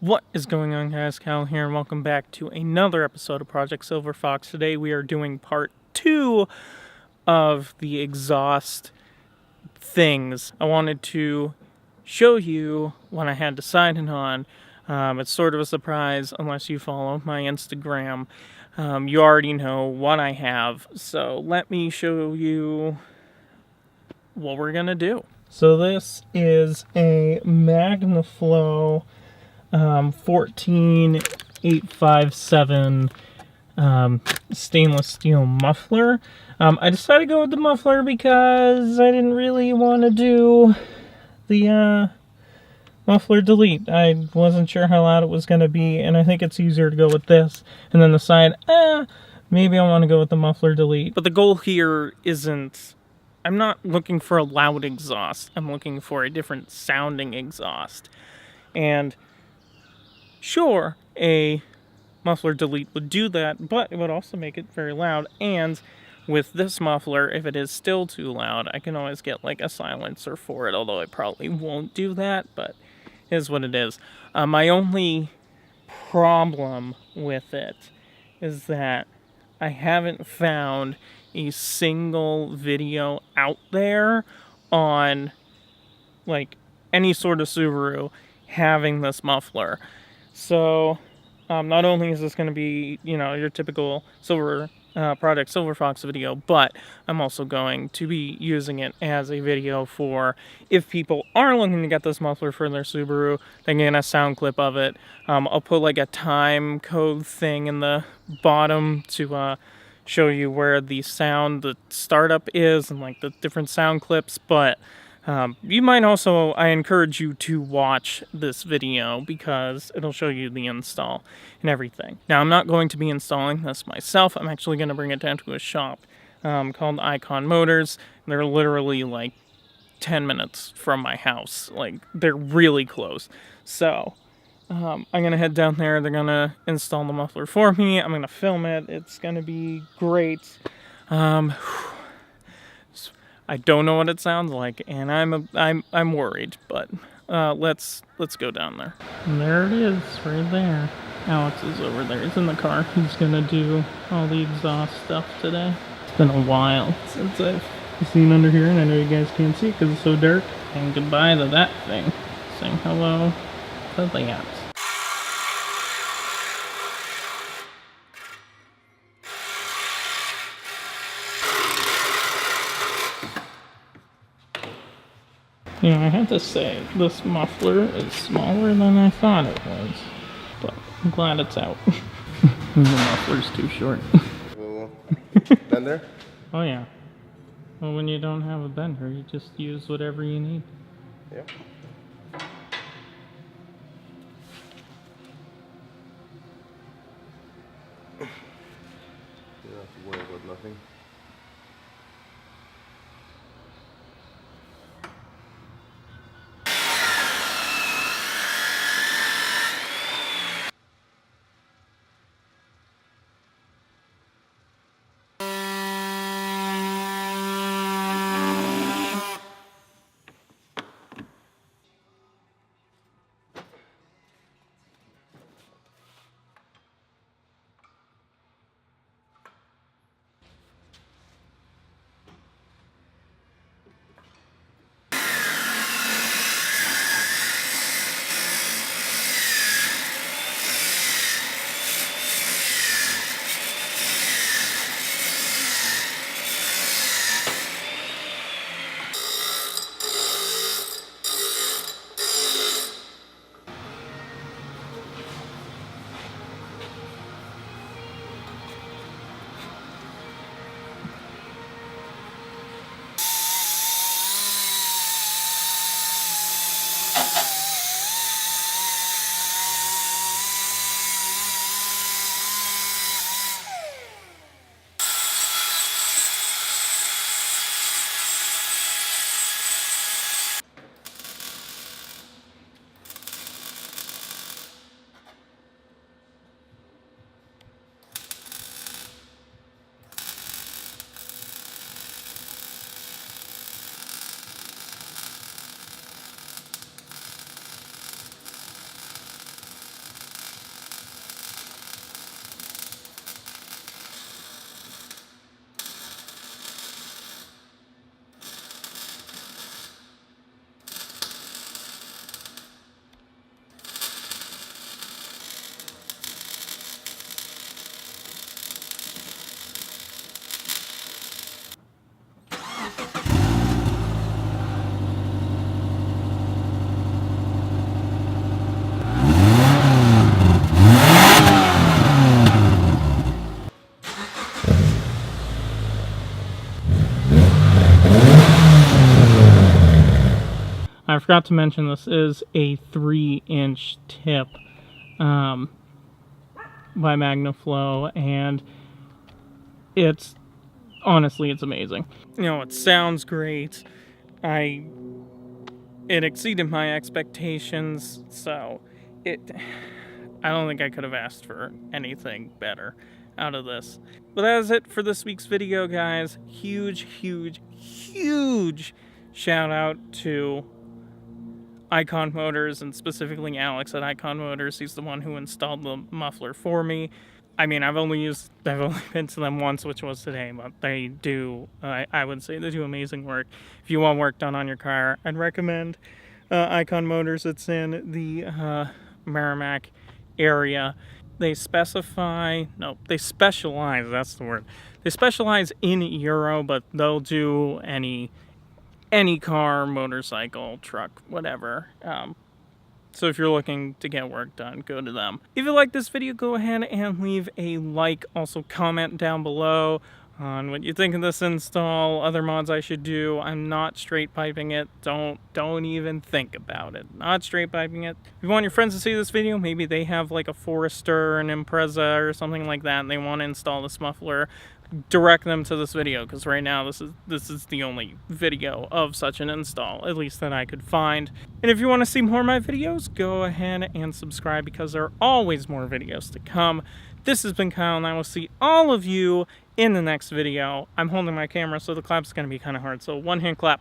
What is going on, guys? Cal here, and welcome back to another episode of Project Silver Fox. Today we are doing part 2 of the exhaust things. I wanted to show you what I had decided on. It's sort of a surprise unless you follow my Instagram. You already know what I have, so let me show you what we're gonna do. So this is a Magnaflow 14857 stainless steel muffler. I decided to go with the muffler because I didn't really want to do the muffler delete. I wasn't sure how loud it was going to be, and I think it's easier to go with this. And then the side, maybe I want to go with the muffler delete. But the goal here isn't, I'm not looking for a loud exhaust. I'm looking for a different sounding exhaust. And sure, a muffler delete would do that, but it would also make it very loud. And with this muffler, if it is still too loud, I can always get like a silencer for it, although I probably won't do that, but it is what it is. My only problem with it is that I haven't found a single video out there on like any sort of Subaru having this muffler. So, not only is this going to be, your typical Project Silver Fox video, but I'm also going to be using it as a video for if people are looking to get this muffler for their Subaru, they can get a sound clip of it. I'll put like a time code thing in the bottom to show you where the startup is and like the different sound clips, but you might also, I encourage you to watch this video because it'll show you the install and everything. Now, I'm not going to be installing this myself. I'm actually going to bring it down to a shop called Icon Motors. They're literally like 10 minutes from my house. Like, they're really close. So, I'm going to head down there. They're going to install the muffler for me. I'm going to film it. It's going to be great. I don't know what it sounds like, and I'm worried, but let's go down there. And there it is, right there. Alex is over there. He's in the car. He's gonna do all the exhaust stuff today. It's been a while since I've seen under here, and I know you guys can't see it because it's so dark. And goodbye to that thing. Saying hello to that. I have to say, this muffler is smaller than I thought it was, but I'm glad it's out. The muffler's too short. Bender? Oh yeah. Well, when you don't have a bender, you just use whatever you need. Yeah. You don't have to worry about nothing. forgot to mention this is a 3-inch tip by Magnaflow, and it's honestly, it's amazing. You know, it sounds great. It exceeded my expectations, so I don't think I could have asked for anything better out of this. But that is it for this week's video, guys. Huge shout out to Icon Motors, and specifically Alex at Icon Motors. He's the one who installed the muffler for me. I mean, I've only been to them once, which was today, but they do, I would say they do amazing work. If you want work done on your car, I'd recommend Icon Motors. It's in the Merrimack area. They specialize, that's the word. They specialize in Euro, but they'll do any car, motorcycle, truck, whatever. So if you're looking to get work done, go to them. If you like this video, go ahead and leave a like. Also comment down below on what you think of this install, other mods I should do. I'm not straight piping it. Don't even think about it. Not straight piping it. If you want your friends to see this video, maybe they have like a Forester, an Impreza, or something like that, and they want to install this muffler, direct them to this video, because right now this is the only video of such an install, at least that I could find. And if you want to see more of my videos, go ahead and subscribe, because there are always more videos to come. This has been Kyle, and I will see all of you in the next video. I'm holding my camera, so the clap's going to be kind of hard, so one hand clap.